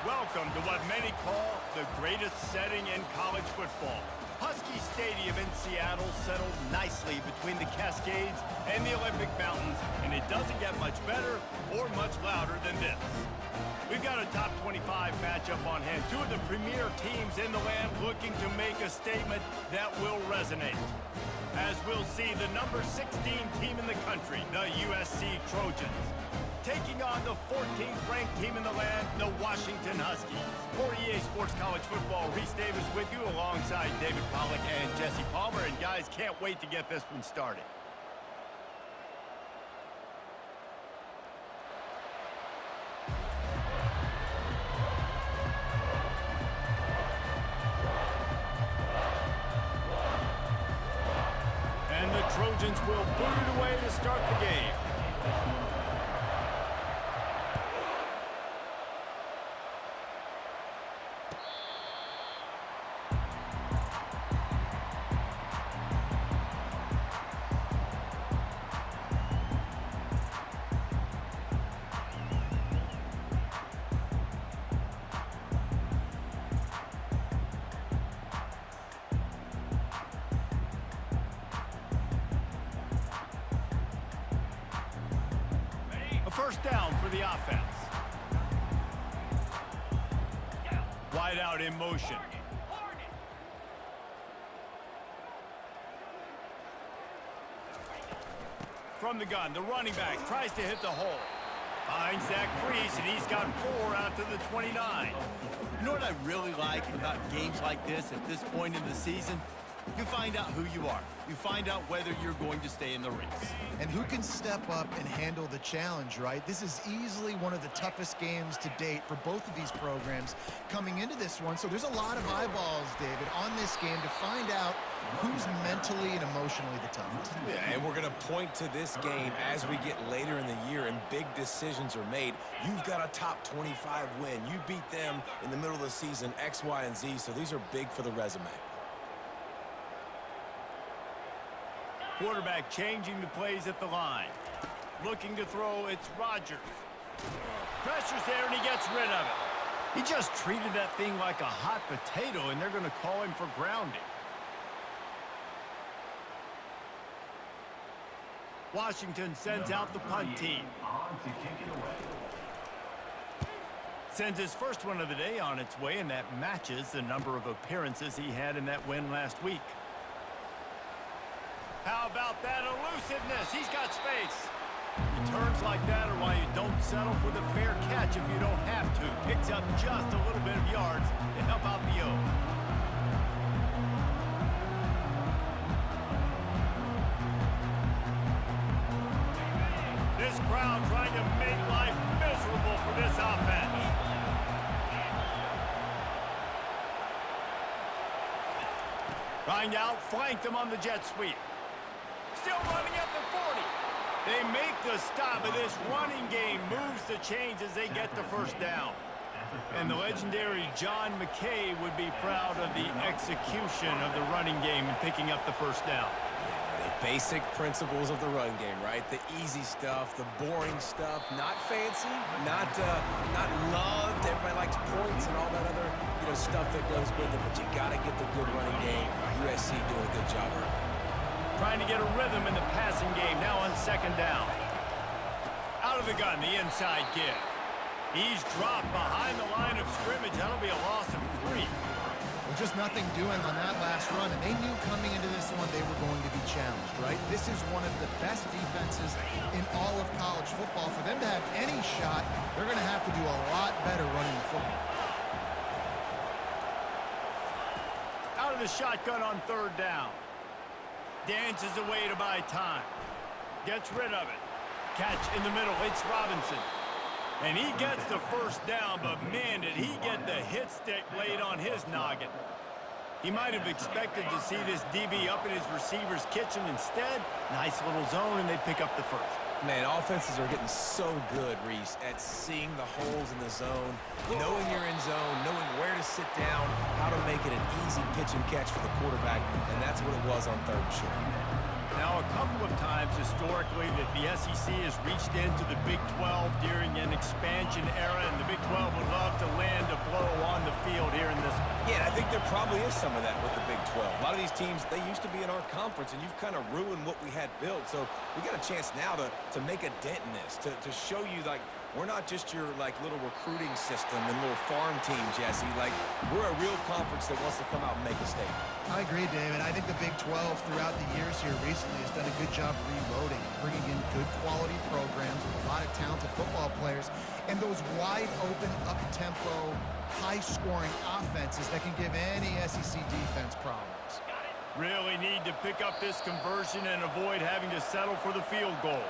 Welcome to what many call the greatest setting in college football. Husky Stadium in Seattle settled nicely between the Cascades and the Olympic Mountains, and it doesn't get much better or much louder than this. We've got a top 25 matchup on hand. Two of the premier teams in the land looking to make a statement that will resonate. As we'll see, the number 16 team in the country, the USC Trojans, taking on the 14th ranked team in the land, the Washington Huskies. For EA Sports College Football, Reese Davis with you alongside David Pollack and Jesse Palmer. And guys, can't wait to get this one started. And the Trojans will boot it away to start the game. First down for the offense. Wide out in motion. From the gun, the running back tries to hit the hole. Finds that crease, and he's got 4 out to the 29. You know what I really like about games like this at this point in the season? You find out who you are. You find out whether you're going to stay in the race. And who can step up and handle the challenge, right? This is easily one of the toughest games to date for both of these programs coming into this one. So there's a lot of eyeballs, David, on this game to find out who's mentally and emotionally the toughest. Yeah, and we're going to point to this game as we get later in the year and big decisions are made. You've got a top 25 win. You beat them in the middle of the season, X, Y, and Z, so these are big for the resume. Quarterback changing the plays at the line. Looking to throw, it's Rodgers. Pressure's there, and he gets rid of it. He just treated that thing like a hot potato, and they're going to call him for grounding. Washington sends out the punt team. Sends his first one of the day on its way, and that matches the number of appearances he had in that win last week. How about that elusiveness? He's got space. Returns like that are why you don't settle for the fair catch if you don't have to. Picks up just a little bit of yards to help out the O. This crowd trying to make life miserable for this offense. Trying to outflank them on the jet sweep. Still running at the 40. They make the stop, but this running game moves the chains as they get the first down. And the legendary John McKay would be proud of the execution of the running game and picking up the first down. The basic principles of the run game, right? The easy stuff, the boring stuff, not fancy, not loved. Everybody likes points and all that other stuff that goes with it, but you got to get the good running game. USC doing a good job early. Trying to get a rhythm in the passing game, now on second down. Out of the gun, the inside give. He's dropped behind the line of scrimmage. That'll be a loss of 3. Well, just nothing doing on that last run, and they knew coming into this one they were going to be challenged, right? This is one of the best defenses in all of college football. For them to have any shot, they're going to have to do a lot better running the football. Out of the shotgun on third down. Dances away to buy time. Gets rid of it. Catch in the middle. It's Robinson. And he gets the first down, but man, did he get the hit stick laid on his noggin. He might have expected to see this DB up in his receiver's kitchen. Instead, nice little zone, and they pick up the first. Man, offenses are getting so good, Reese, at seeing the holes in the zone, knowing you're in zone, knowing where to sit down, how to make it an easy pitch and catch for the quarterback, and that's what it was on third and short. Now, a couple of times historically that the SEC has reached into the Big 12 during an expansion era, and the Big 12 would love to land a blow on the field here in this one. Yeah, I think there probably is some of that with the Big 12. A lot of these teams, they used to be in our conference, and you've kind of ruined what we had built. So we got a chance now to make a dent in this, to show you, like, we're not just your, like, little recruiting system and little farm team, Jesse. Like, we're a real conference that wants to come out and make a statement. I agree, David. I think the Big 12 throughout the years here recently has done a good job reloading, bringing in good quality programs with a lot of talented football players, and those wide open, up-tempo, high-scoring offenses that can give any SEC defense problems. Really need to pick up this conversion and avoid having to settle for the field goal.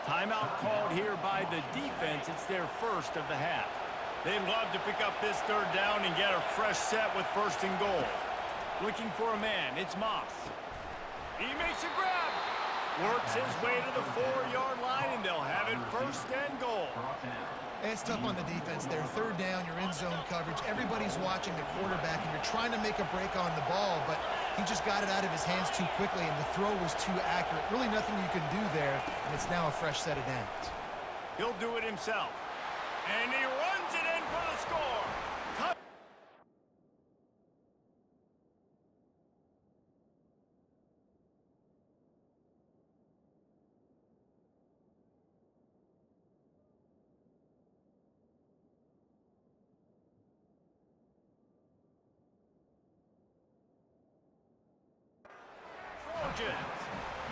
Timeout called here by the defense. It's their first of the half. They'd love to pick up this third down and get a fresh set with first and goal. Looking for a man. It's Moss. He makes a grab. Works his way to the 4-yard line, and they'll have it first and goal. It's tough on the defense there. Third down, you're in zone coverage. Everybody's watching the quarterback, and you're trying to make a break on the ball, but he just got it out of his hands too quickly, and the throw was too accurate. Really nothing you can do there, and it's now a fresh set of downs. He'll do it himself. And he runs it in for the score.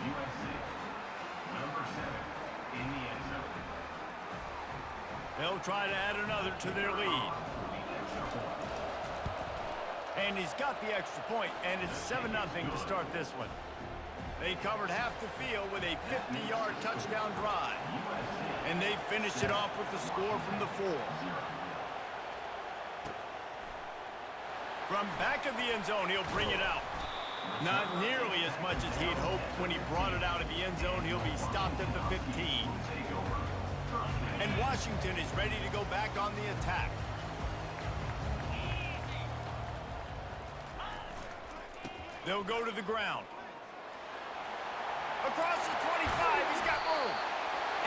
USC, number 7, in the end zone. They'll try to add another to their lead. And he's got the extra point, and it's 7-0 to start this one. They covered half the field with a 50-yard touchdown drive. And they finished it off with the score from the 4. From back of the end zone, he'll bring it out. Not nearly as much as he'd hoped when he brought it out of the end zone. He'll be stopped at the 15. And Washington is ready to go back on the attack. They'll go to the ground. Across the 25, he's got room.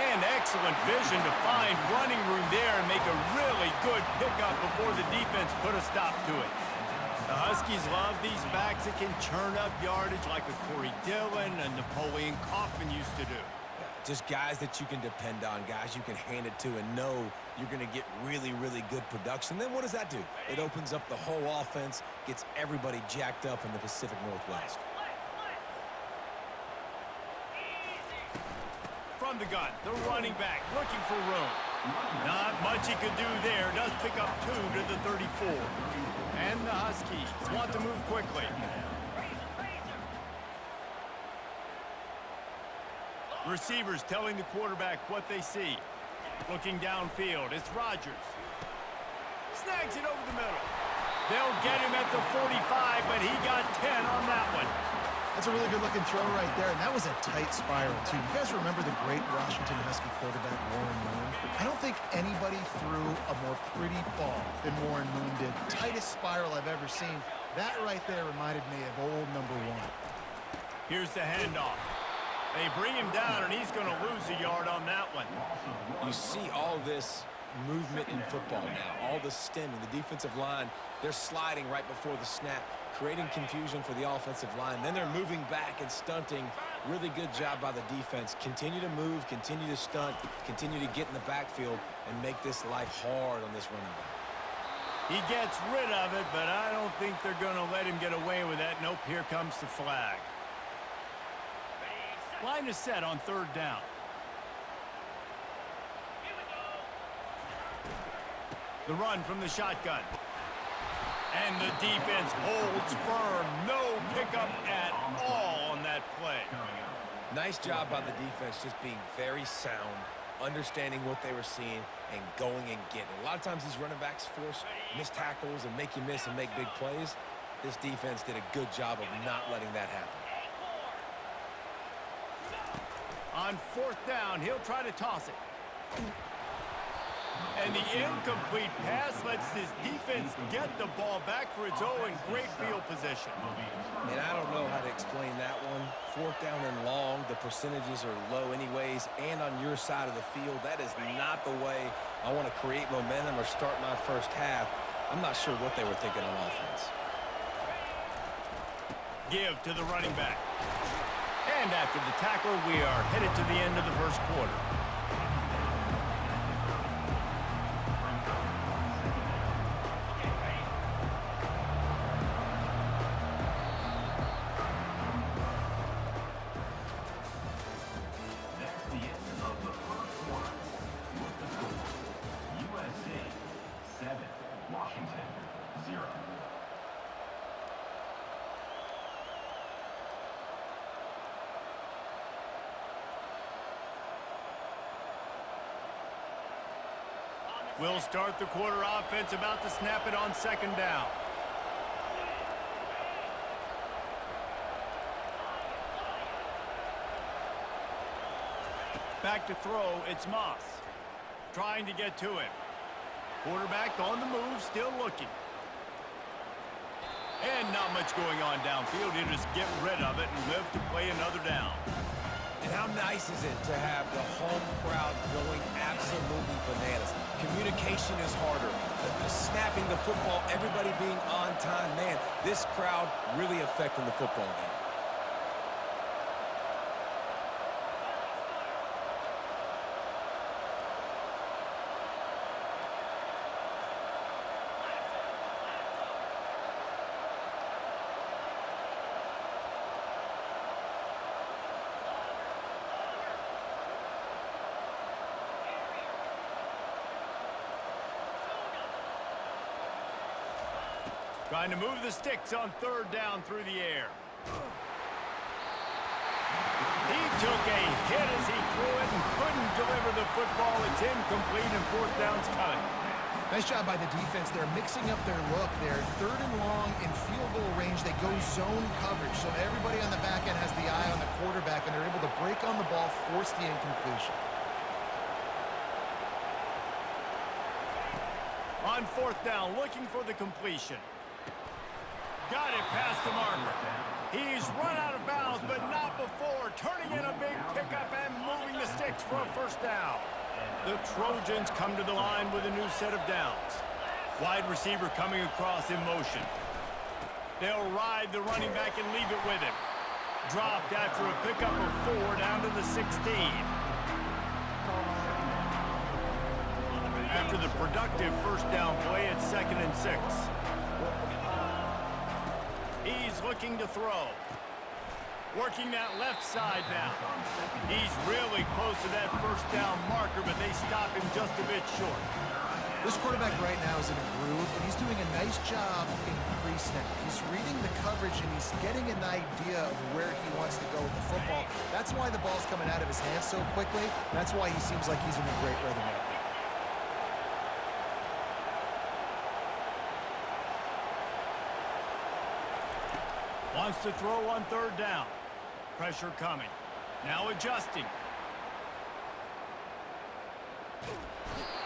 And excellent vision to find running room there and make a really good pickup before the defense put a stop to it. The Huskies love these backs that can churn up yardage like a Corey Dillon and Napoleon Kaufman used to do. Just guys that you can depend on, guys you can hand it to and know you're going to get really, really good production. Then what does that do? It opens up the whole offense, gets everybody jacked up in the Pacific Northwest. From the gun, the running back looking for room. Not much he could do there. Does pick up 2 to the 34. And the Huskies want to move quickly. Receivers telling the quarterback what they see. Looking downfield, it's Rodgers. Snags it over the middle. They'll get him at the 45, but he got 10 on that one. That's a really good-looking throw right there, and that was a tight spiral, too. You guys remember the great Washington Husky quarterback, Warren Moon? I don't think anybody threw a more pretty ball than Warren Moon did. Tightest spiral I've ever seen. That right there reminded me of old number 1. Here's the handoff. They bring him down, and he's going to lose a yard on that one. You see all this movement in football now, all the stemming, the defensive line, they're sliding right before the snap, creating confusion for the offensive line. Then they're moving back and stunting. Really good job by the defense. Continue to move, continue to stunt, continue to get in the backfield and make this life hard on this running back. He gets rid of it, but I don't think they're going to let him get away with that. Nope, here comes the flag. Line is set on third down. The run from the shotgun. And the defense holds firm. No pickup at all on that play. Nice job by the defense just being very sound, understanding what they were seeing, and going and getting it. A lot of times these running backs force missed tackles and make you miss and make big plays. This defense did a good job of not letting that happen. On fourth down, he'll try to toss it. And And the incomplete pass lets this defense get the ball back for its own great field position. And I don't know how to explain that one. 4th down and long, the percentages are low anyways, and on your side of the field, that is not the way I want to create momentum or start my first half. I'm not sure what they were thinking on offense. Give to the running back. And after the tackle, we are headed to the end of the first quarter. That's the end of the first quarter. With the score, USC 7, Washington 0. We'll start the quarter offense about to snap it on 2nd down. Back to throw, it's Moss. Trying to get to him. Quarterback on the move, still looking. And not much going on downfield. He'll just get rid of it and live to play another down. And how nice is it to have the home crowd going absolutely bananas? Communication is harder. The snapping the football, everybody being on time. Man, this crowd really affecting the football game. Trying to move the sticks on 3rd down through the air. He took a hit as he threw it and couldn't deliver the football. It's incomplete and 4th down's coming. Nice job by the defense. They're mixing up their look. They're 3rd and long in field goal range. They go zone coverage. So everybody on the back end has the eye on the quarterback, and they're able to break on the ball, force the incompletion. On 4th down, looking for the completion. Got it past the marker. He's run out of bounds, but not before. Turning in a big pickup and moving the sticks for a 1st down. The Trojans come to the line with a new set of downs. Wide receiver coming across in motion. They'll ride the running back and leave it with him. Dropped after a pickup of 4 down to the 16. After the productive 1st down play, it's 2nd and 6. He's looking to throw. Working that left side now. He's really close to that 1st down marker, but they stop him just a bit short. This quarterback right now is in a groove, and he's doing a nice job in pre-snap. He's reading the coverage, and he's getting an idea of where he wants to go with the football. That's why the ball's coming out of his hands so quickly. That's why he seems like he's in a great rhythm right now. Wants to throw on 3rd down. Pressure coming. Now adjusting.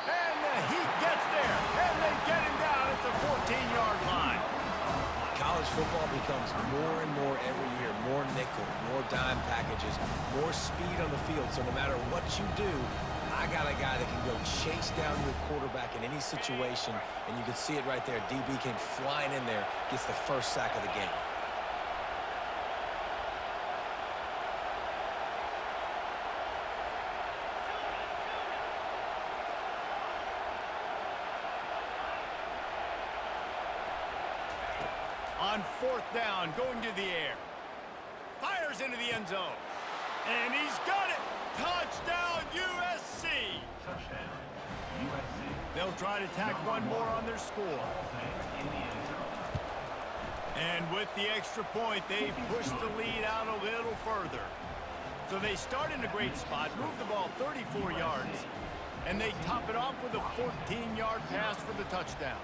And the heat gets there. And they get him down at the 14-yard line. College football becomes more and more every year. More nickel, more dime packages, more speed on the field. So no matter what you do, I got a guy that can go chase down your quarterback in any situation. And you can see it right there. DB came flying in there, gets the 1st sack of the game. On 4th down, going to the air. Fires into the end zone. And he's got it. Touchdown, USC. Touchdown, USC. They'll try to tack one more on their score. In the end zone. And with the extra point, they push the lead out a little further. So they start in a great spot, move the ball 34 yards, and they top it off with a 14-yard pass for the touchdown.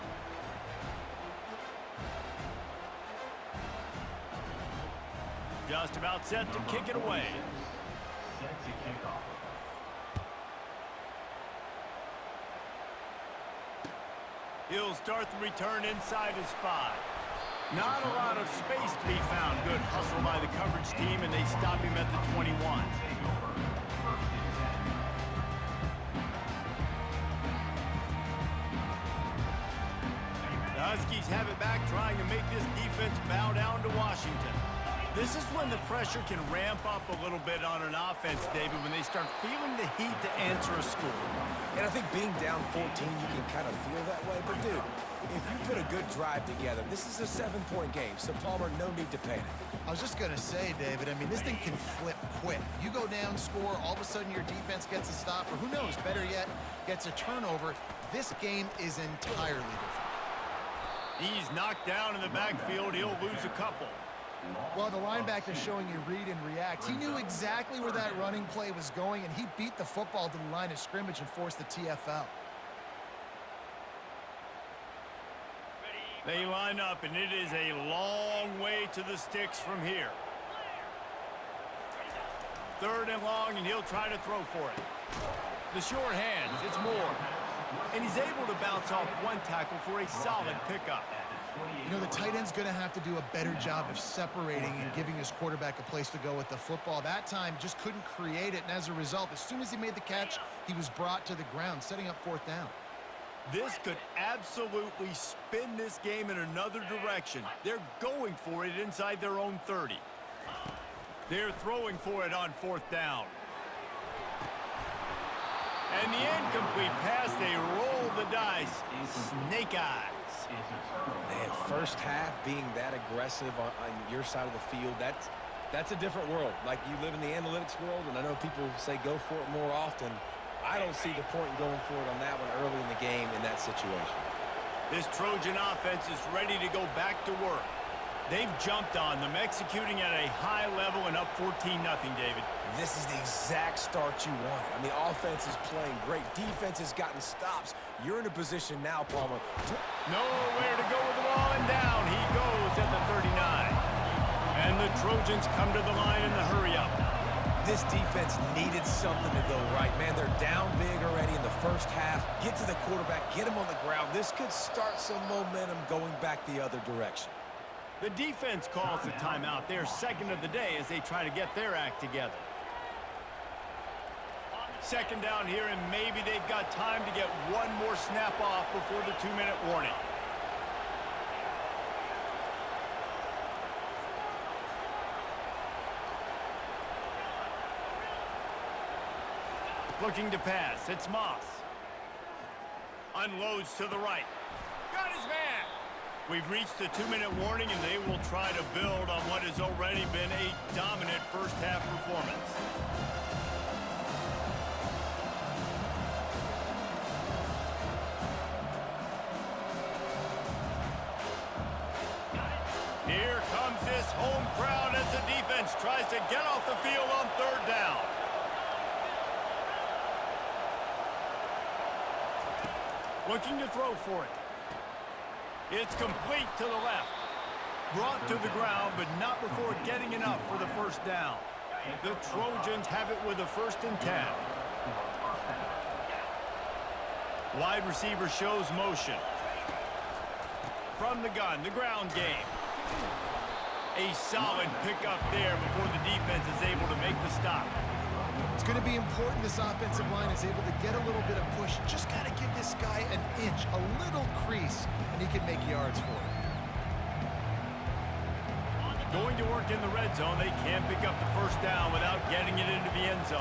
Just about set to kick it away. Set to kick off. He'll start the return inside his 5. Not a lot of space to be found. Good hustle by the coverage team, and they stop him at the 21. The Huskies have it back, trying to make this defense bow down to Washington. This is when the pressure can ramp up a little bit on an offense, David, when they start feeling the heat to answer a score. And I think being down 14, you can kind of feel that way. But, dude, if you put a good drive together, this is a 7-point game, so Palmer, no need to panic. I was just going to say, David, I mean, this thing can flip quick. You go down, score, all of a sudden your defense gets a stop, or who knows, better yet, gets a turnover. This game is entirely different. He's knocked down in the backfield. He'll lose a couple. Well, the linebacker showing you read and react. He knew exactly where that running play was going, and he beat the football to the line of scrimmage and forced the TFL. They line up, and it is a long way to the sticks from here. 3rd and long, and he'll try to throw for it. The short hands, it's Moore. And he's able to bounce off one tackle for a solid pickup. You know, the tight end's going to have to do a better job of separating and giving his quarterback a place to go with the football. That time just couldn't create it, and as a result, as soon as he made the catch, he was brought to the ground, setting up 4th down. This could absolutely spin this game in another direction. They're going for it inside their own 30. They're throwing for it on 4th down. And the incomplete pass, they roll the dice. Snake eyes. Man, first half being that aggressive on your side of the field, that's a different world. Like, you live in the analytics world, and I know people say go for it more often. I don't see the point in going for it on that one early in the game in that situation. This Trojan offense is ready to go back to work. They've jumped on them, executing at a high level and up 14-0, David. This is the exact start you wanted. I mean, offense is playing great. Defense has gotten stops. You're in a position now, Palmer. Nowhere to go with the ball, and down he goes at the 39. And the Trojans come to the line in the hurry-up. This defense needed something to go right. Man, they're down big already in the first half. Get to the quarterback, get him on the ground. This could start some momentum going back the other direction. The defense calls the timeout. They're 2nd of the day as they try to get their act together. 2nd down here, and maybe they've got time to get one more snap off before the 2-minute warning. Looking to pass. It's Moss. Unloads to the right. Got his man. We've reached the 2-minute warning, and they will try to build on what has already been a dominant first-half performance. Here comes this home crowd as the defense tries to get off the field on 3rd down. Looking to throw for it. It's complete to the left. Brought to the ground, but not before getting enough for the 1st down. The Trojans have it with a 1st and 10. Wide receiver shows motion. From the gun, the ground game. A solid pickup there before the defense is able to make the stop. It's going to be important this offensive line is able to get a little bit of push. Just got to give this guy an inch, a little crease, and he can make yards for it. Going to work in the red zone. They can't pick up the 1st down without getting it into the end zone.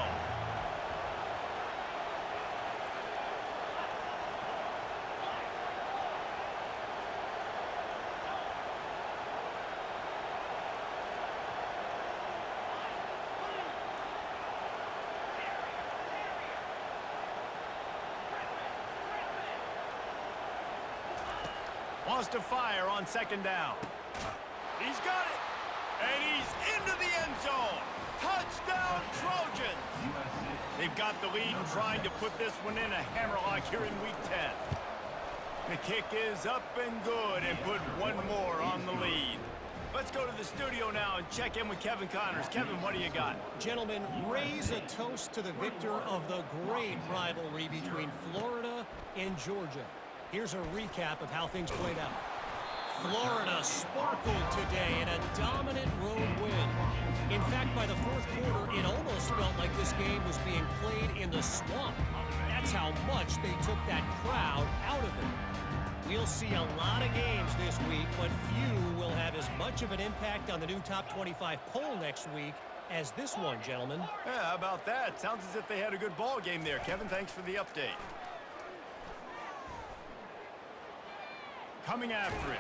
Wants to fire on 2nd down. He's got it. And he's into the end zone. Touchdown, Trojans. They've got the lead and trying to put this one in a hammerlock here in Week 10. The kick is up and good and put one more on the lead. Let's go to the studio now and check in with Kevin Connors. Kevin, what do you got? Gentlemen, raise a toast to the victor of the great rivalry between Florida and Georgia. Here's a recap of how things played out. Florida sparkled today in a dominant road win. In fact, by the fourth quarter, it almost felt like this game was being played in the swamp. That's how much they took that crowd out of it. We'll see a lot of games this week, but few will have as much of an impact on the new top 25 poll next week as this one, gentlemen. Yeah, how about that? Sounds as if they had a good ball game there. Kevin, thanks for the update. Coming after it.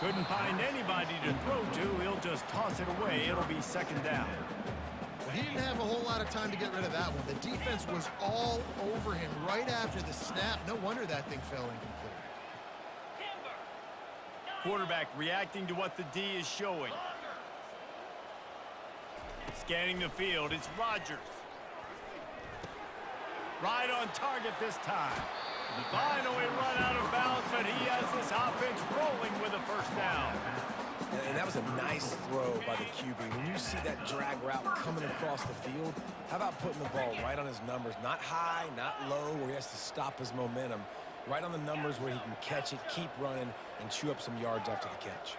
Couldn't find anybody to throw to. He'll just toss it away. It'll be second down. Well, he didn't have a whole lot of time to get rid of that one. The defense was all over him right after the snap. No wonder that thing fell incomplete. Quarterback reacting to what the D is showing. Scanning the field, it's Rodgers. Right on target this time. Finally run out of bounds, but he has this offense rolling with a first down. And that was a nice throw by the QB. When you see that drag route coming across the field, how about putting the ball right on his numbers? Not high, not low, where he has to stop his momentum. Right on the numbers where he can catch it, keep running, and chew up some yards after the catch.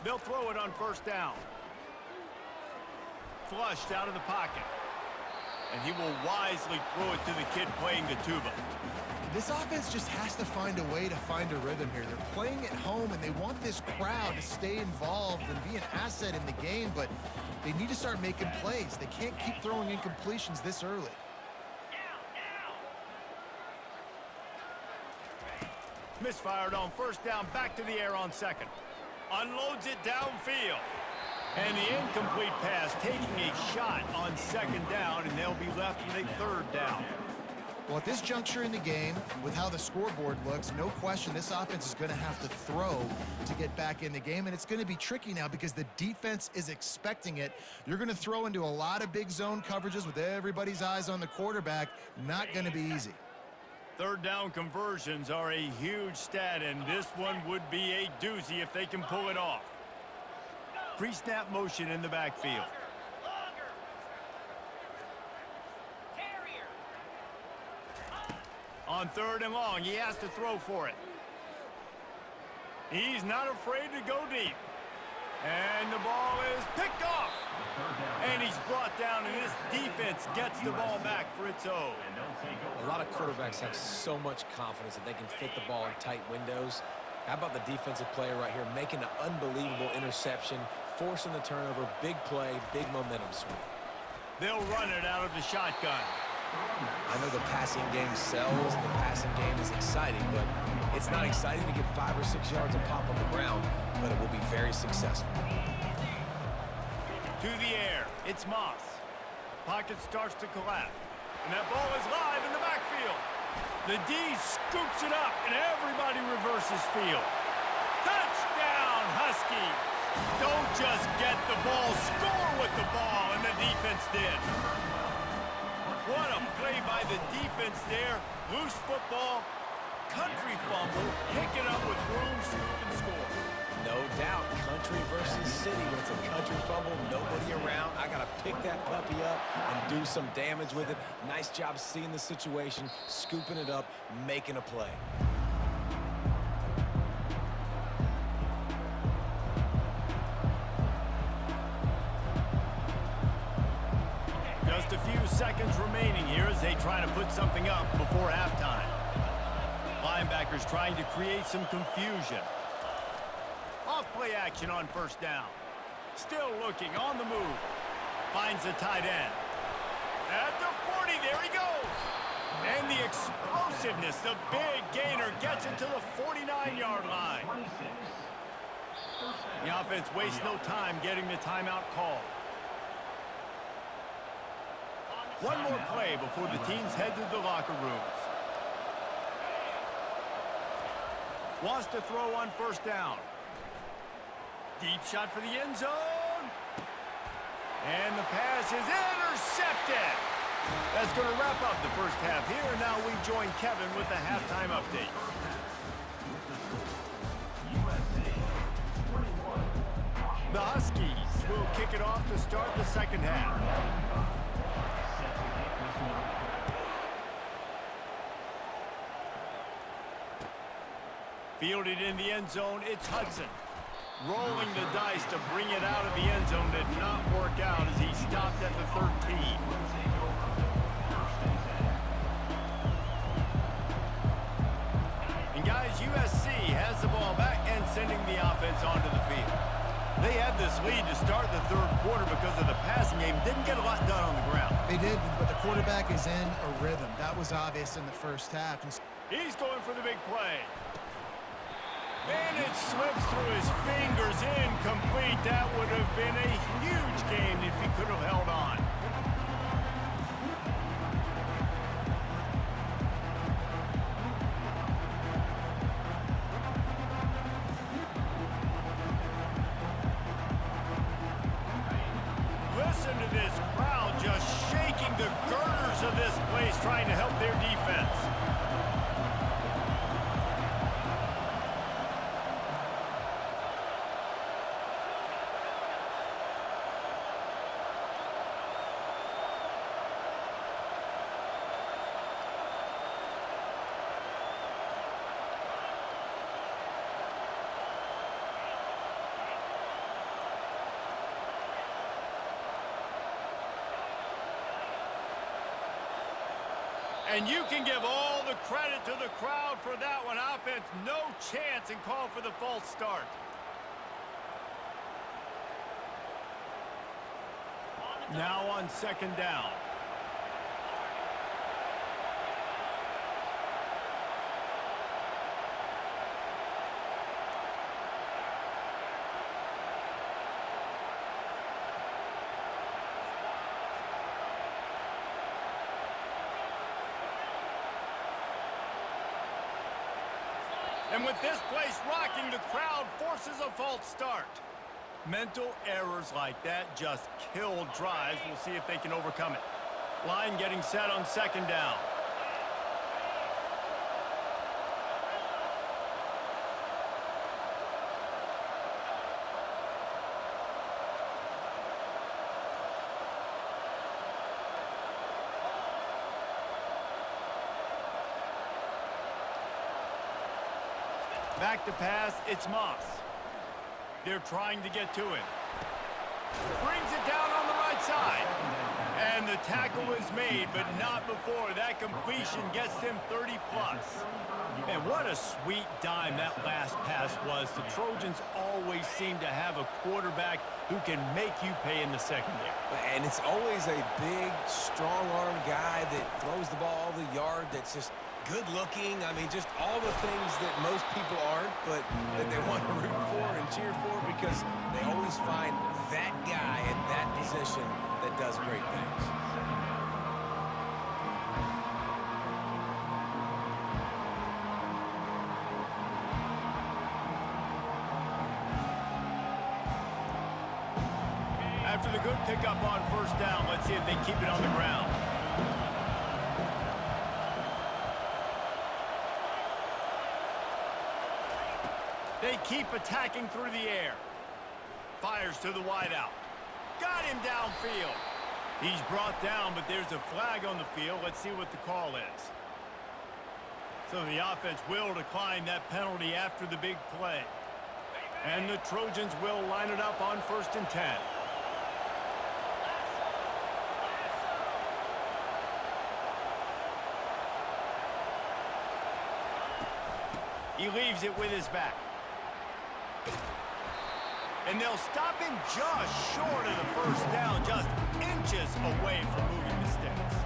They'll throw it on first down. Flushed out of the pocket. And he will wisely throw it to the kid playing the tuba. This offense just has to find a way to find a rhythm here. They're playing at home, and they want this crowd to stay involved and be an asset in the game, but they need to start making plays. They can't keep throwing incompletions this early. Misfired on first down, back to the air on second. Unloads it downfield. And the incomplete pass taking a shot on second down, and they'll be left with a third down. Well, at this juncture in the game, with how the scoreboard looks, no question this offense is going to have to throw to get back in the game, and it's going to be tricky now because the defense is expecting it. You're going to throw into a lot of big zone coverages with everybody's eyes on the quarterback. Not going to be easy. Third down conversions are a huge stat, and this one would be a doozy if they can pull it off. Pre-snap motion in the backfield. On third and long, he has to throw for it. He's not afraid to go deep. And the ball is picked off. And he's brought down, and this defense gets the ball back for its own. A lot of quarterbacks have so much confidence that they can fit the ball in tight windows. How about the defensive player right here making an unbelievable interception, forcing the turnover, big play, big momentum swing. They'll run it out of the shotgun. I know the passing game sells, and the passing game is exciting, but it's not exciting to get 5 or 6 yards of pop on the ground, but it will be very successful. To the air, it's Moss. Pocket starts to collapse, and that ball is live in the backfield. The D scoops it up, and everybody reverses field. Touchdown, Huskies! Don't just get the ball, score with the ball, and the defense did. What a play by the defense there. Loose football, country fumble, pick it up with room, scoop, and score. No doubt, country versus city. When it's a country fumble, nobody around. I got to pick that puppy up and do some damage with it. Nice job seeing the situation, scooping it up, making a play. Just a few seconds remaining here as they try to put something up before halftime. Linebackers trying to create some confusion. Off-play action on first down. Still looking on the move. Finds the tight end. At the 40, there he goes. And the explosiveness, the big gainer gets it to the 49-yard line. The offense wastes no time getting the timeout called. One more play before the teams head to the locker rooms. Wants to throw on first down. Deep shot for the end zone. And the pass is intercepted. That's going to wrap up the first half here. Now we join Kevin with the halftime update. The Huskies will kick it off to start the second half. Fielded in the end zone, it's Hudson. Rolling the dice to bring it out of the end zone did not work out as he stopped at the 13. And guys, USC has the ball back and sending the offense onto the field. They had this lead to start the third quarter because of the passing game. Didn't get a lot done on the ground. They did, but the quarterback is in a rhythm. That was obvious in the first half. He's going for the big play. And it slips through his fingers, incomplete. That would have been a huge game if he could have held on. Listen to this crowd just shaking the girders of this place, trying to help their defense. And you can give all the credit to the crowd for that one. Offense, no chance, and call for the false start. Now on second down. And with this place rocking, the crowd forces a false start. Mental errors like that just kill drives. We'll see if they can overcome it. Line getting set on second down. Back to pass, it's Moss. They're trying to get to it. Brings it down on the right side. And the tackle is made, but not before. That completion gets them 30+. Man, what a sweet dime that last pass was. The Trojans always seem to have a quarterback who can make you pay in the secondary. And it's always a big, strong-arm guy that throws the ball the yard, that's just good-looking. I mean, just all the things that most people aren't, but that they want to root for and cheer for, because they always find that guy in that position that does great things. After the good pickup on first down, let's see if they keep it on the ground. They keep attacking through the air. Fires to the wideout. Got him downfield. He's brought down, but there's a flag on the field. Let's see what the call is. So the offense will decline that penalty after the big play. And the Trojans will line it up on 1st and 10. He leaves it with his back. And they'll stop him just short of the first down, just inches away from moving the sticks.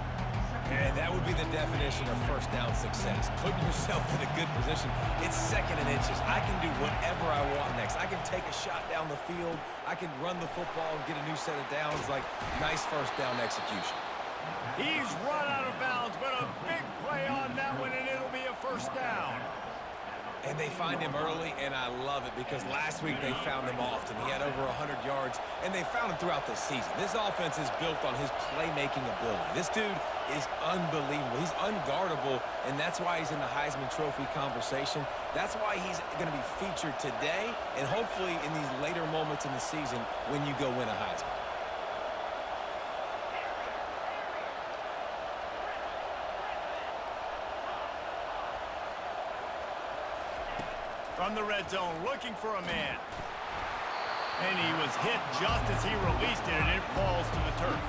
And that would be the definition of first down success. Putting yourself in a good position. It's 2nd and inches. I can do whatever I want next. I can take a shot down the field. I can run the football and get a new set of downs. Like, nice first down execution. He's run out of bounds, but a big play on that one, and it'll be a first down. And they find him early, and I love it, because last week they found him often. He had over 100 yards, and they found him throughout the season. This offense is built on his playmaking ability. This dude is unbelievable. He's unguardable, and that's why he's in the Heisman Trophy conversation. That's why he's going to be featured today, and hopefully in these later moments in the season when you go win a Heisman. From the red zone, looking for a man. And he was hit just as he released it, and it falls to the turf.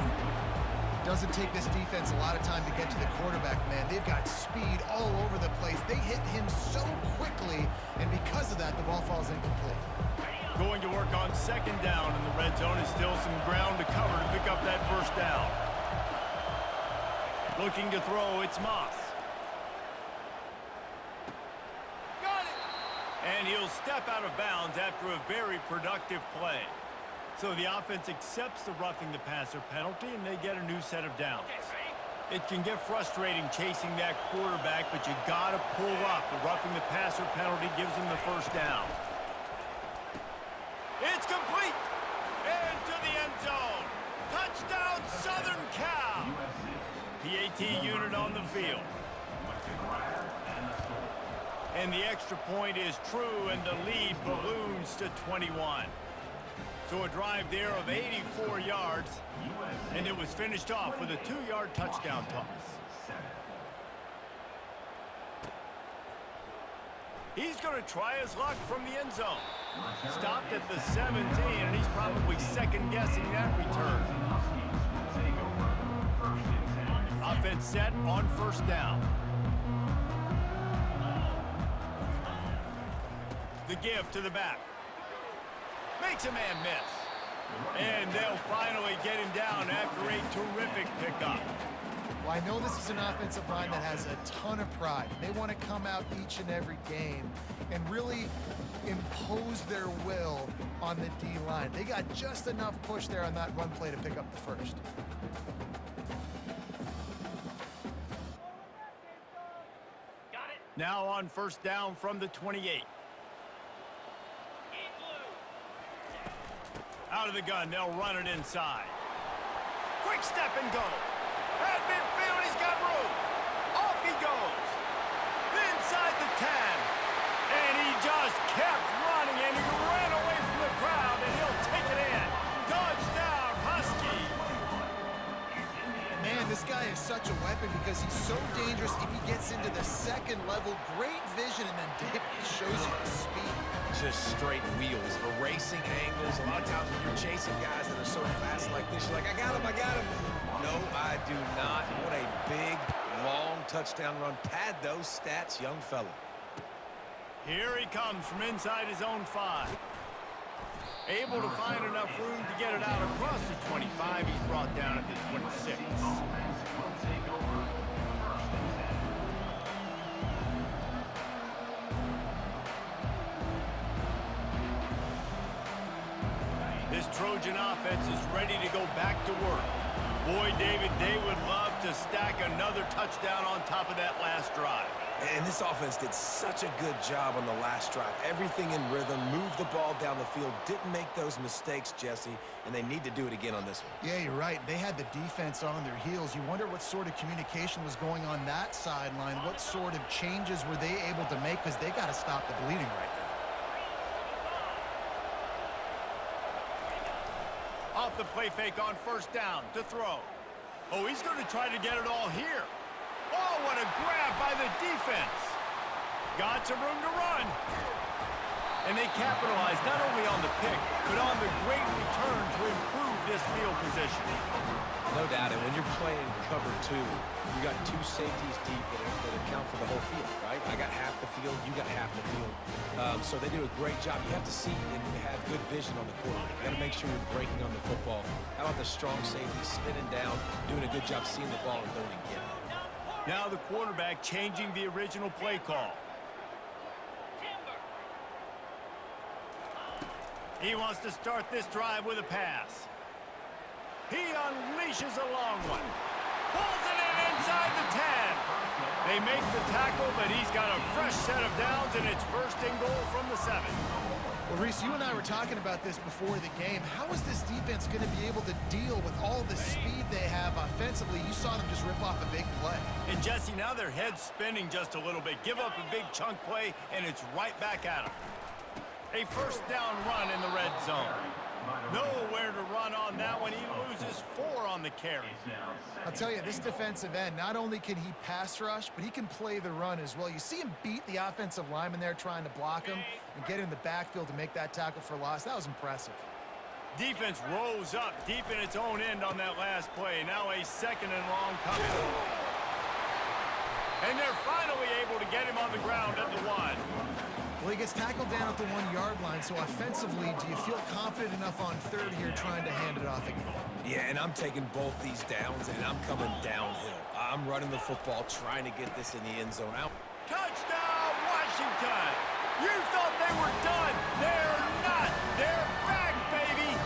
Doesn't take this defense a lot of time to get to the quarterback, man. They've got speed all over the place. They hit him so quickly, and because of that, the ball falls incomplete. Going to work on second down, and the red zone is still some ground to cover to pick up that first down. Looking to throw, it's Moss. And he'll step out of bounds after a very productive play. So the offense accepts the roughing the passer penalty, and they get a new set of downs. It can get frustrating chasing that quarterback, but you got to pull up. The roughing the passer penalty gives them the first down. It's complete. Into the end zone. Touchdown, Southern Cal. PAT unit on the field. And the extra point is true, and the lead balloons to 21. So a drive there of 84 yards, and it was finished off with a 2-yard touchdown toss. He's going to try his luck from the end zone. Stopped at the 17, and he's probably second-guessing that return. Offense set on first down. The give to the back. Makes a man miss. And they'll finally get him down after a terrific pickup. Well, I know this is an offensive line that has a ton of pride. They want to come out each and every game and really impose their will on the D-line. They got just enough push there on that run play to pick up the first. Now on first down from the 28. Out of the gun, they'll run it inside. Quick step and go. At midfield, he's got room. Off he goes. Inside the 10. And he just kept running, and he ran away from the crowd, and he'll take it in. Touchdown, Husky. Man, this guy is such a weapon because he's so dangerous if he gets into the second level. Great vision, and then David shows you the speed. Just straight wheels, erasing angles. A lot of times when you're chasing guys that are so fast like this, you're like, I got him. No, I do not. What a big, long touchdown run. Pad those stats, young fella. Here he comes from inside his own 5. Able to find enough room to get it out across the 25. He's brought down at the 26. This Trojan offense is ready to go back to work. Boy, David, they would love to stack another touchdown on top of that last drive. And this offense did such a good job on the last drive. Everything in rhythm, moved the ball down the field, didn't make those mistakes, Jesse, and they need to do it again on this one. Yeah, you're right. They had the defense on their heels. You wonder what sort of communication was going on that sideline. What sort of changes were they able to make, because they got to stop the bleeding right now. Off the play fake on first down to throw. Oh, he's going to try to get it all here. Oh, what a grab by the defense. Got some room to run. And they capitalized not only on the pick, but on the great return to improve this field position. No doubt, and when you're playing cover 2, you got 2 safeties deep that account for the whole field, right? I got half the field, you got half the field. So they do a great job. You have to see and have good vision on the quarterback. You got to make sure you're breaking on the football. How about the strong safety spinning down, doing a good job seeing the ball and going and getting it. Now the quarterback changing the original play call. He wants to start this drive with a pass. He unleashes a long one. Pulls it in inside the 10. They make the tackle, but he's got a fresh set of downs, and it's first and goal from the 7. Well, Reese, you and I were talking about this before the game. How is this defense going to be able to deal with all the speed they have offensively? You saw them just rip off a big play. And, Jesse, now their head's spinning just a little bit. Give up a big chunk play, and it's right back at them. A first down run in the red zone. Nowhere to run on that one. He loses 4 on the carry. I'll tell you, this defensive end, not only can he pass rush, but he can play the run as well. You see him beat the offensive lineman there trying to block him and get in the backfield to make that tackle for loss. That was impressive. Defense rose up deep in its own end on that last play. Now a 2nd and long coming. And they're finally able to get him on the ground at the 1. Well, he gets tackled down at the 1-yard line, so offensively, do you feel confident enough on 3rd here trying to hand it off again? Yeah, and I'm taking both these downs, and I'm coming downhill. I'm running the football, trying to get this in the end zone out. Touchdown, Washington! You thought they were done. They're not. They're back, baby!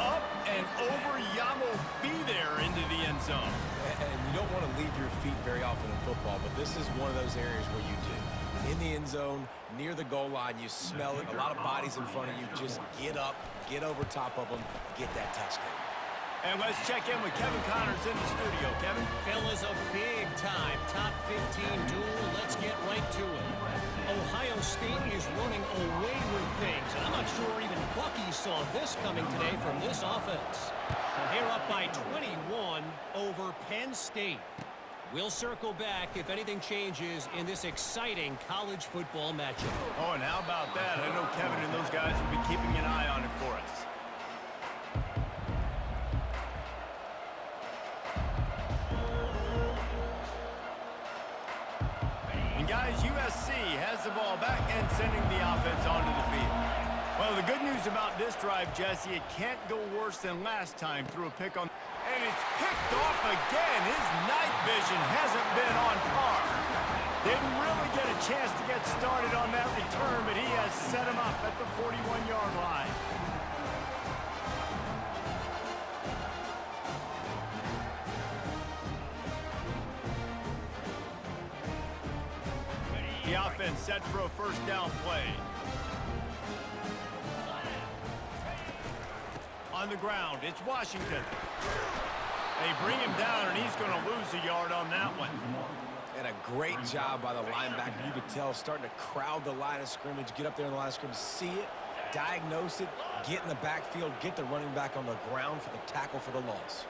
Up and over Yamo be there into the end zone. And you don't want to leave your feet very often in football, but this is one of those areas where you do. In the end zone, near the goal line, you smell it. A lot of bodies in front of you. Just get up, get over top of them, get that touchdown. And let's check in with Kevin Connors in the studio. Kevin? Fellas, a big-time top 15 duel. Let's get right to it. Ohio State is running away with things, and I'm not sure even Bucky saw this coming today from this offense. They're up by 21 over Penn State. We'll circle back if anything changes in this exciting college football matchup. Oh, and how about that? I know Kevin and those guys will be keeping an eye on it for us. And guys, USC has the ball back and sending the offense onto the field. Well, the good news about this drive, Jesse, it can't go worse than last time through a pick on... And it's picked off again. His night vision hasn't been on par. Didn't really get a chance to get started on that return, but he has set him up at the 41-yard line. The offense set for a 1st down play. On the ground, it's Washington. They bring him down, and he's going to lose a yard on that one. And a great job by the linebacker. You could tell starting to crowd the line of scrimmage, get up there in the line of scrimmage, see it, diagnose it, get in the backfield, get the running back on the ground for the tackle for the loss.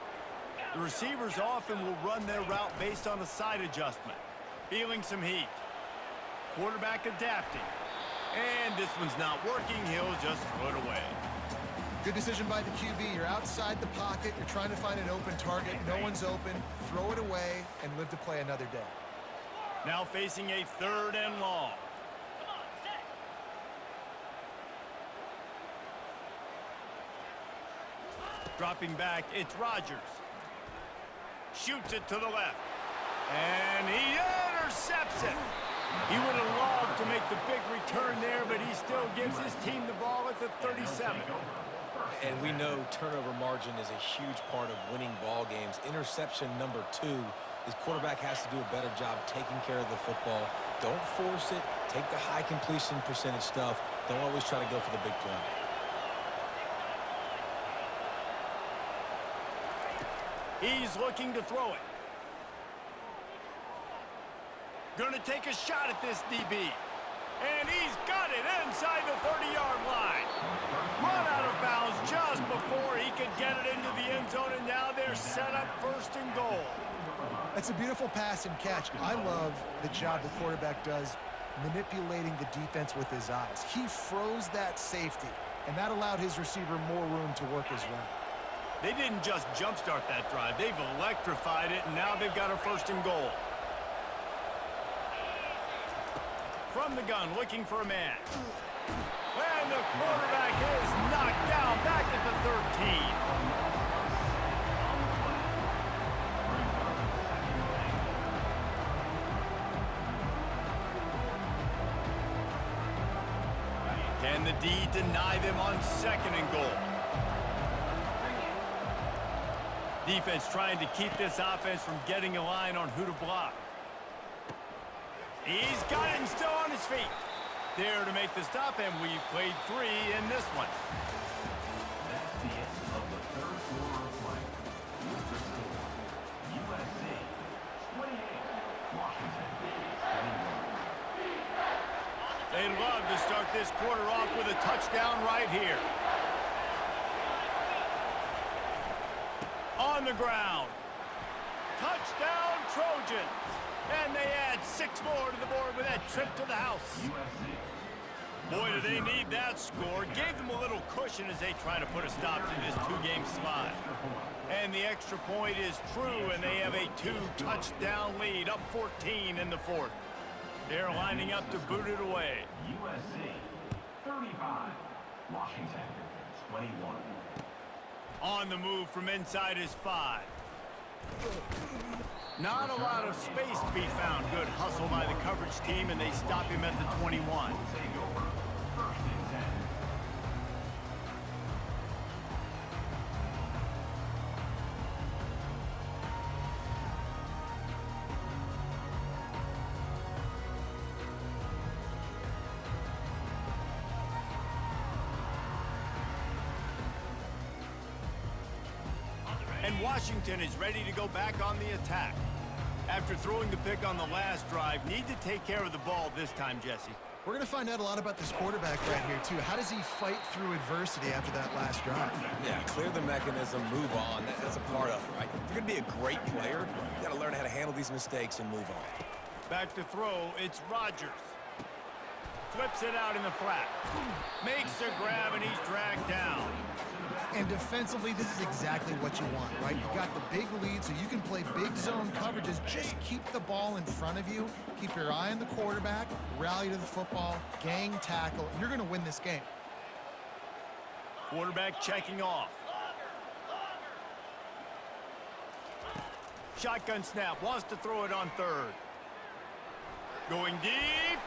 The receivers often will run their route based on a side adjustment. Feeling some heat. Quarterback adapting. And this one's not working. He'll just throw it away. Good decision by the QB. You're outside the pocket. You're trying to find an open target. No one's open. Throw it away and live to play another day. Now facing a 3rd and long. Dropping back, it's Rodgers. Shoots it to the left. And he intercepts it. He would have loved to make the big return there, but he still gives his team the ball at the 37. And we know turnover margin is a huge part of winning ball games. Interception number 2. His quarterback has to do a better job taking care of the football. Don't force it. Take the high completion percentage stuff. Don't always try to go for the big play. He's looking to throw it. Gonna take a shot at this DB. And he's got it inside the 30-yard line. Run out of bounds just before he could get it into the end zone, and now they're set up 1st and goal. That's a beautiful pass and catch. I love the job the quarterback does manipulating the defense with his eyes. He froze that safety, and that allowed his receiver more room to work his route. They didn't just jumpstart that drive. They've electrified it, and now they've got a 1st and goal. From the gun, looking for a man. And the quarterback is knocked down back at the 13. Can the D deny them on 2nd and goal? Defense trying to keep this offense from getting a line on who to block. He's got him still on his feet. There to make the stop, and we've played 3 in this one. That's the end of the 3rd quarter of play. With the score, USC 28, Washington 21. They'd love to start this quarter off with a touchdown right here. the ground. Touchdown, Trojans. And they add 6 more to the board with that trip to the house. Boy, do they need that score. Gave them a little cushion as they try to put a stop to this 2-game slide. And the extra point is true, and they have a 2-touchdown lead, up 14 in the 4th. They're lining up to boot it away. USC 35, Washington 21. On the move from inside his 5. Not a lot of space to be found. Good hustle by the coverage team, and they stop him at the 21. Take over, 1st and 10. And Washington is ready to go back on the attack. After throwing the pick on the last drive, need to take care of the ball this time, Jesse. We're going to find out a lot about this quarterback right here, too. How does he fight through adversity after that last drive? Yeah, clear the mechanism, move on. That's a part of it, right? If you're going to be a great player, you got to learn how to handle these mistakes and move on. Back to throw, it's Rodgers. Flips it out in the flat. Makes a grab, and he's dragged down. And defensively, this is exactly what you want, right? You got the big lead, so you can play big zone coverages. Just keep the ball in front of you. Keep your eye on the quarterback. Rally to the football. Gang tackle. You're going to win this game. Quarterback checking off. Shotgun snap. Wants to throw it on 3rd. Going deep.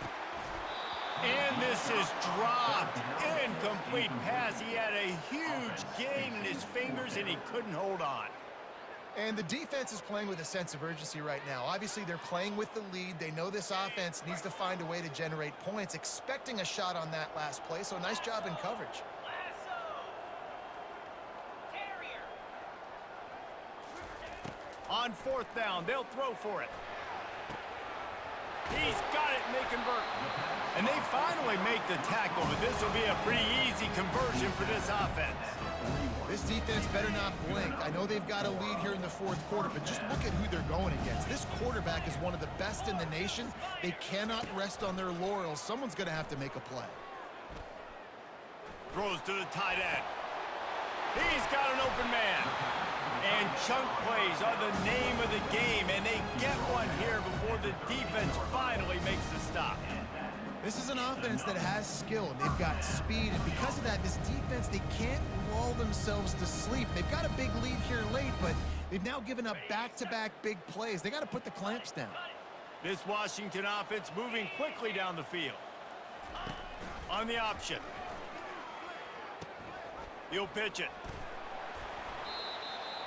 And this is dropped. Incomplete pass. He had a huge gain in his fingers, and he couldn't hold on. And the defense is playing with a sense of urgency right now. Obviously, they're playing with the lead. They know this offense needs to find a way to generate points, expecting a shot on that last play. So nice job in coverage. On 4th down, they'll throw for it. He's got it, and they convert. And they finally make the tackle, but this will be a pretty easy conversion for this offense. This defense better not blink. I know they've got a lead here in the 4th quarter, but just look at who they're going against. This quarterback is one of the best in the nation. They cannot rest on their laurels. Someone's going to have to make a play. Throws to the tight end. He's got an open man. And chunk plays are the name of the game, and they get one here before the defense finally makes the stop. This is an offense that has skill, and they've got speed, and because of that, this defense, they can't lull themselves to sleep. They've got a big lead here late, but they've now given up back-to-back big plays. They got to put the clamps down. This Washington offense moving quickly down the field. On the option. He'll pitch it.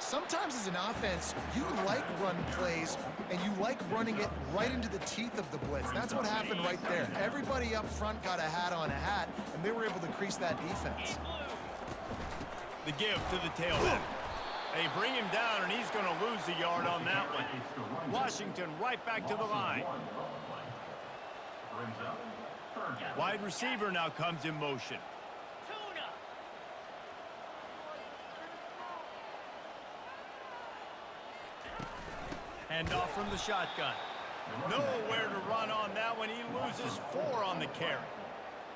Sometimes as an offense, you like run plays, and you like running it right into the teeth of the blitz. That's what happened right there. Everybody up front got a hat on a hat, and they were able to crease that defense. The give to the tailback. They bring him down, and he's going to lose a yard on that one. Washington right back to the line. Wide receiver now comes in motion. Handoff from the shotgun. Nowhere to run on that one. He loses 4 on the carry.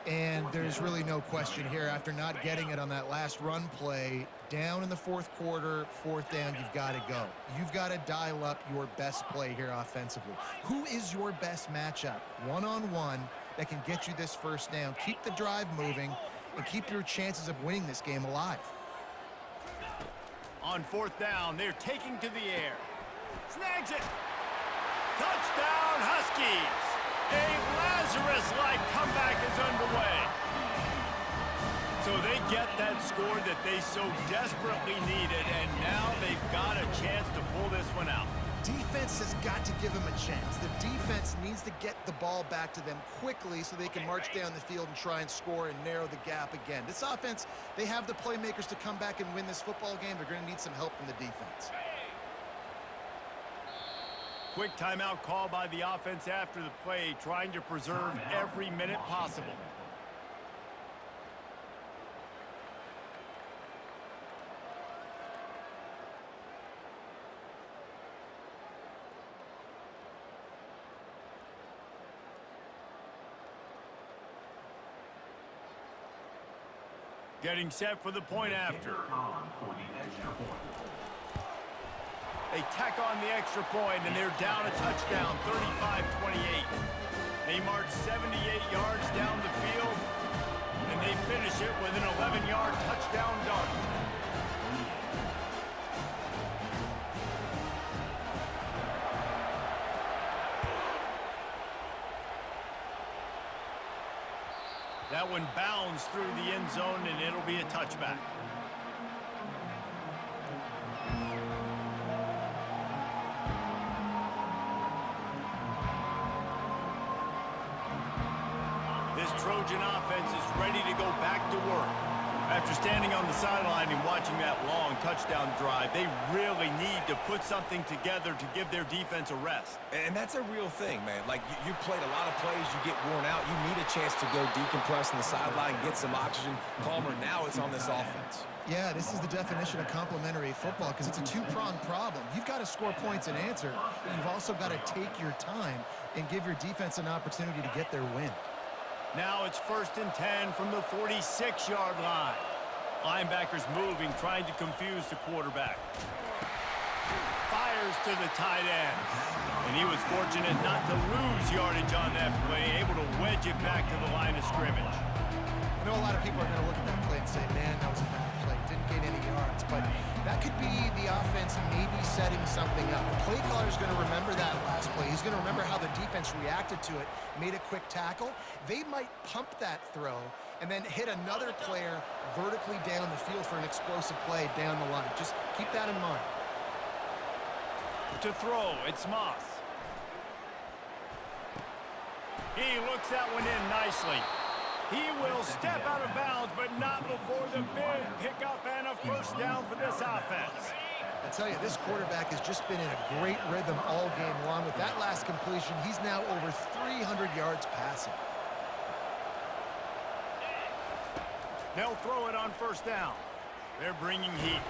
And there's really no question here. After not getting it on that last run play, down in the 4th quarter, 4th down, you've got to go. You've got to dial up your best play here offensively. Who is your best matchup, one-on-one, that can get you this 1st down? Keep the drive moving and keep your chances of winning this game alive. On 4th down, they're taking to the air. Snags it. Touchdown, Huskies. A Lazarus-like comeback is underway. So they get that score that they so desperately needed, and now they've got a chance to pull this one out. Defense has got to give them a chance. The defense needs to get the ball back to them quickly so they can march down the field and try and score and narrow the gap again. This offense, they have the playmakers to come back and win this football game. They're going to need some help from the defense. Quick timeout call by the offense after the play, trying to preserve every minute possible. Getting set for the point after. On for the extra point. They tack on the extra point, and they're down a touchdown, 35-28. They march 78 yards down the field, and they finish it with an 11-yard touchdown dart. That one bounds through the end zone, and it'll be a touchback. This Trojan offense is ready to go back to work. After standing on the sideline and watching that long touchdown drive, they really need to put something together to give their defense a rest. And that's a real thing, man. Like, you played a lot of plays, you get worn out, you need a chance to go decompress on the sideline, get some oxygen. Palmer, now it's on this offense. Yeah, this is the definition of complementary football because it's a two-pronged problem. You've got to score points and answer, but you've also got to take your time and give your defense an opportunity to get their win. Now it's 1st and 10 from the 46-yard line. Linebackers moving, trying to confuse the quarterback. Fires to the tight end. And he was fortunate not to lose yardage on that play, able to wedge it back to the line of scrimmage. I know a lot of people are going to look at that play and say, man, that was a bad play. Didn't get any yards. But that could be the offense maybe setting something up. The play caller is going to remember that last play. He's going to remember how the defense reacted to it, made a quick tackle. They might pump that throw and then hit another player vertically down the field for an explosive play down the line. Just keep that in mind. To throw, it's Moss. He looks that one in nicely. He will step out of bounds, but not before the big pickup and a first down for this offense. I tell you, this quarterback has just been in a great rhythm all game long. With that last completion, he's now over 300 yards passing. They'll throw it on first down. They're bringing heat.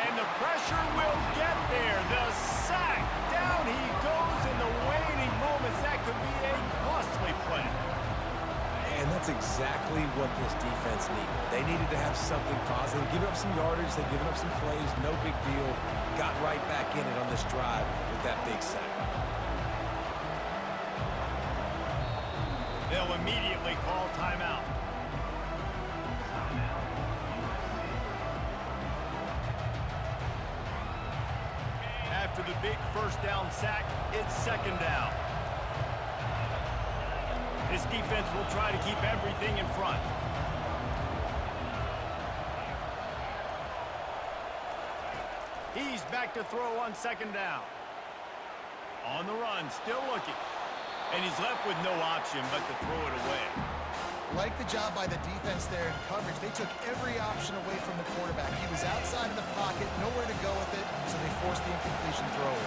And the pressure will get there. The sack. Down he goes in the waning moments. That could be a costly play. And that's exactly what this defense needed. They needed to have something positive. Give up some yardage. They've given up some plays. No big deal. Got right back in it on this drive with that big sack. They'll immediately call timeout. After the big first down sack, it's second down. This defense will try to keep everything in front. He's back to throw on second down. On the run, still looking. And he's left with no option but to throw it away. Like the job by the defense there in coverage. They took every option away from the quarterback. He was outside of the pocket, nowhere to go with it, so they forced the incompletion throw.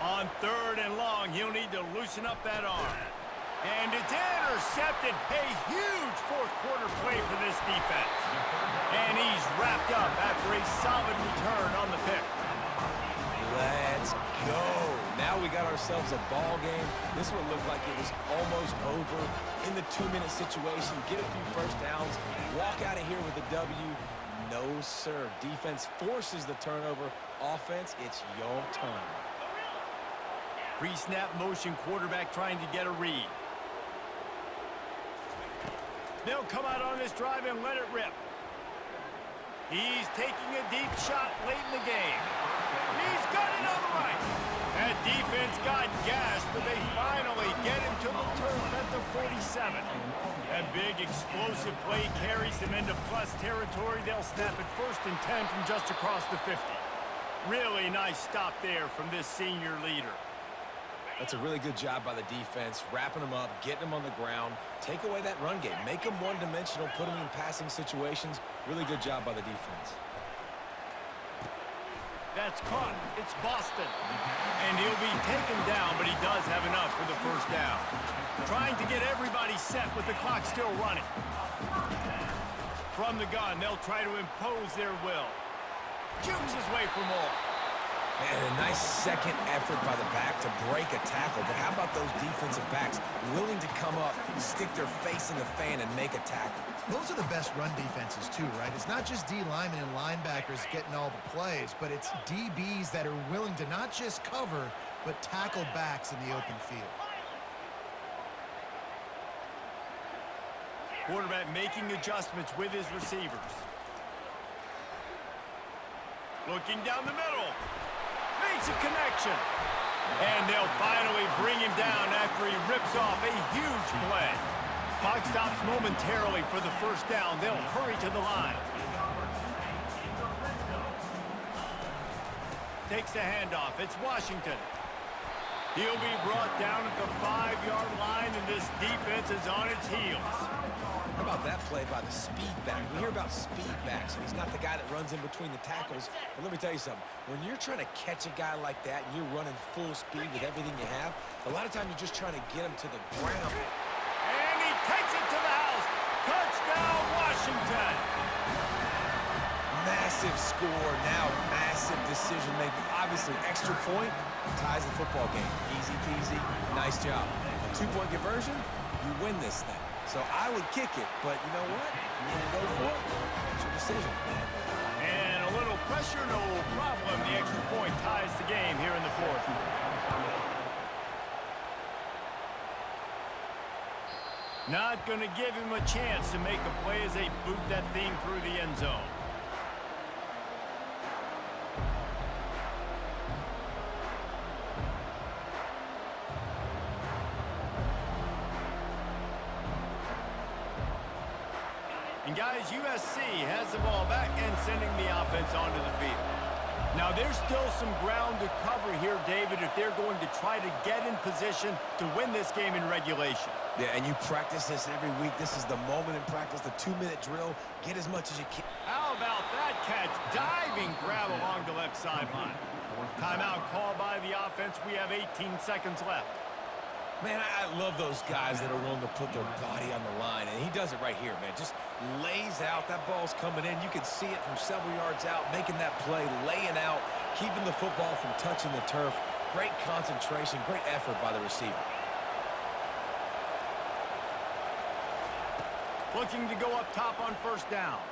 On third and long, he'll need to loosen up that arm. And it's intercepted. A huge fourth-quarter play for this defense. And he's wrapped up after a solid return on the pick. Let's go. Now we got ourselves a ball game. This one looked like it was almost over in the 2-minute situation. Get a few first downs, walk out of here with a W. No, sir. Defense forces the turnover. Offense, it's your turn. Pre-snap motion, quarterback trying to get a read. They'll come out on this drive and let it rip. He's taking a deep shot late in the game. He's got it on the right. That defense got gashed, but they finally get him to the turf at the 47. That big explosive play carries them into plus territory. They'll snap it 1st and 10 from just across the 50. Really nice stop there from this senior leader. That's a really good job by the defense, wrapping them up, getting them on the ground, take away that run game, make them one-dimensional, put them in passing situations. Really good job by the defense. That's caught. It's Boston. And he'll be taken down, but he does have enough for the first down. Trying to get everybody set with the clock still running. From the gun, they'll try to impose their will. Jukes his way for more. And a nice second effort by the back to break a tackle. But how about those defensive backs willing to come up, stick their face in the fan, and make a tackle? Those are the best run defenses too, right? It's not just D linemen and linebackers getting all the plays, but it's DBs that are willing to not just cover, but tackle backs in the open field. Quarterback making adjustments with his receivers. Looking down the middle. Makes a connection. And they'll finally bring him down after he rips off a huge play. Clock stops momentarily for the first down. They'll hurry to the line. Takes the handoff. It's Washington. He'll be brought down at the 5-yard line, and this defense is on its heels. How about that play by the speed back? We hear about speed backs, and he's not the guy that runs in between the tackles. But let me tell you something. When you're trying to catch a guy like that and you're running full speed with everything you have, a lot of times you're just trying to get him to the ground. And he takes it to the house. Touchdown, Washington. Massive score, now massive decision making. Obviously, extra point ties the football game. Easy peasy, nice job. A 2-point conversion, you win this thing. So I would kick it, but you know what? If you want to go for it, that's your decision. And a little pressure, no problem. The extra point ties the game here in the fourth. Not going to give him a chance to make a play as they boot that thing through the end zone. And guys, USC has the ball back and sending the offense onto the field. Now, there's still some ground to cover here, David, if they're going to try to get in position to win this game in regulation. Yeah, and you practice this every week. This is the moment in practice, the 2-minute drill. Get as much as you can. How about that catch? Diving grab along the left sideline. Timeout called by the offense. We have 18 seconds left. Man, I love those guys that are willing to put their body on the line, and he does it right here, man. Just lays out. That ball's coming in. You can see it from several yards out, making that play, laying out, keeping the football from touching the turf. Great concentration, great effort by the receiver. Looking to go up top on first down.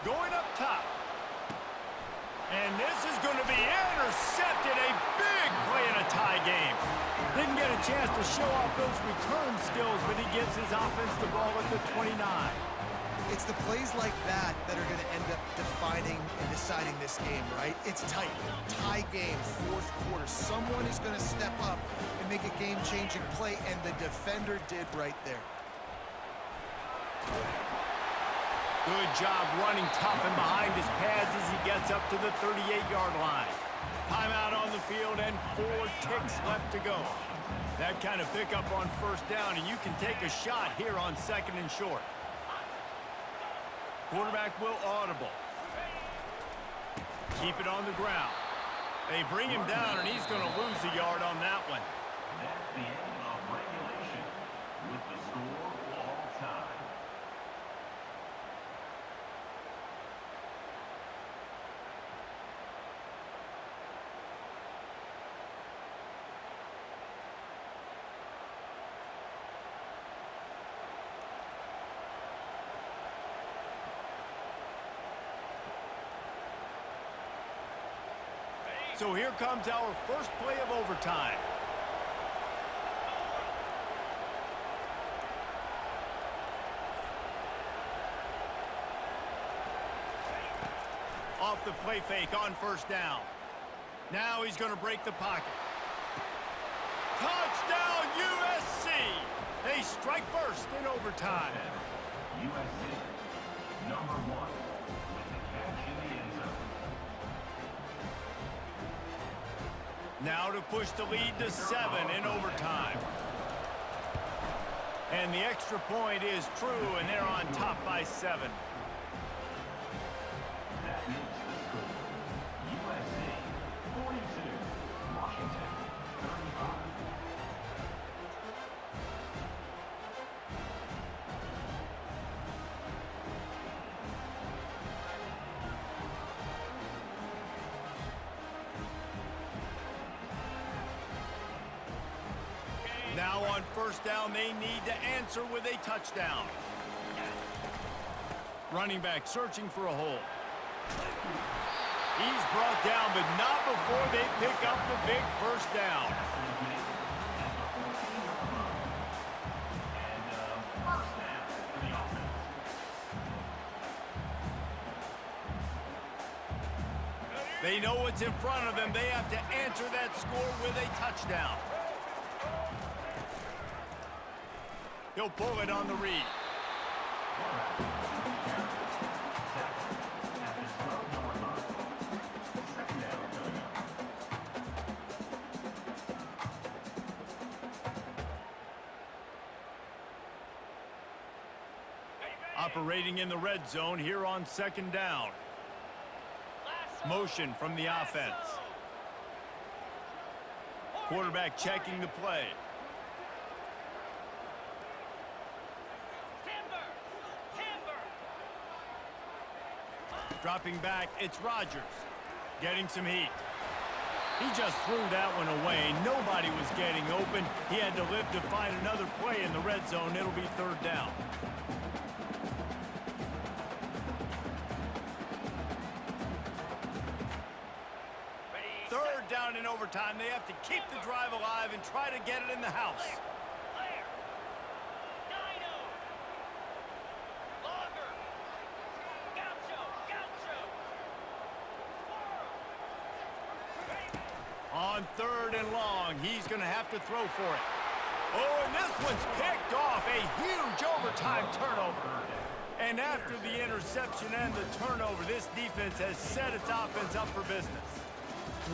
Going up top. And this is going to be intercepted. A big play in a tie game. Didn't get a chance to show off those return skills, but he gives his offense the ball at the 29. It's the plays like that that are going to end up defining and deciding this game, right? It's tight. Tie game, fourth quarter. Someone is going to step up and make a game-changing play, and the defender did right there. Good job running tough and behind his pads as he gets up to the 38-yard line. Timeout on the field and 4 ticks left to go. That kind of pickup on first down, and you can take a shot here on second and short. Quarterback will audible. Keep it on the ground. They bring him down, and he's going to lose a yard on that one. That's the end of regulation with the score all time. So here comes our first play of overtime. Off the play fake on first down. Now he's going to break the pocket. Touchdown USC! They strike first in overtime. USC, number 1, with the catch in the end zone. Now to push the lead to 7 in overtime. And the extra point is true, and they're on top by 7. That makes the score. USC 42, Washington 35. On first down, they need to answer with a touchdown. Running back searching for a hole. He's brought down, but not before they pick up the big first down. They know what's in front of them. They have to answer that score with a touchdown. He'll pull it on the read. Operating in the red zone here on second down. Motion from the offense. Quarterback checking the play. Dropping back, it's Rodgers. Getting some heat. He just threw that one away. Nobody was getting open. He had to live to find another play in the red zone. It'll be third down. Third down in overtime. They have to keep the drive alive and try to get it in the house. On third and long, he's going to have to throw for it. Oh, and this one's picked off. A huge overtime turnover. And after the interception and the turnover, this defense has set its offense up for business.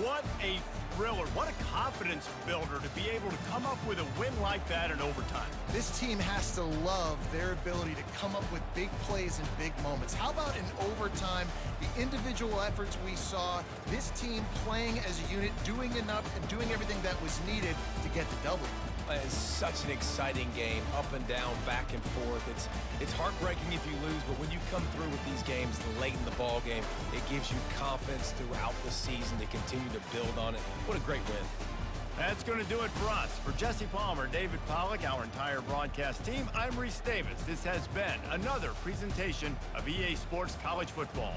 What a thriller. What a confidence builder to be able to come up with a win like that in overtime. This team has to love their ability to come up with big plays and big moments. How about in overtime, the individual efforts we saw, this team playing as a unit, doing enough and doing everything that was needed to get the W. It's such an exciting game, up and down, back and forth. It's heartbreaking if you lose, but when you come through with these games late in the ball game, it gives you confidence throughout the season to continue to build on it. What a great win. That's going to do it for us. For Jesse Palmer, David Pollack, our entire broadcast team, I'm Reese Davis. This has been another presentation of EA Sports College Football.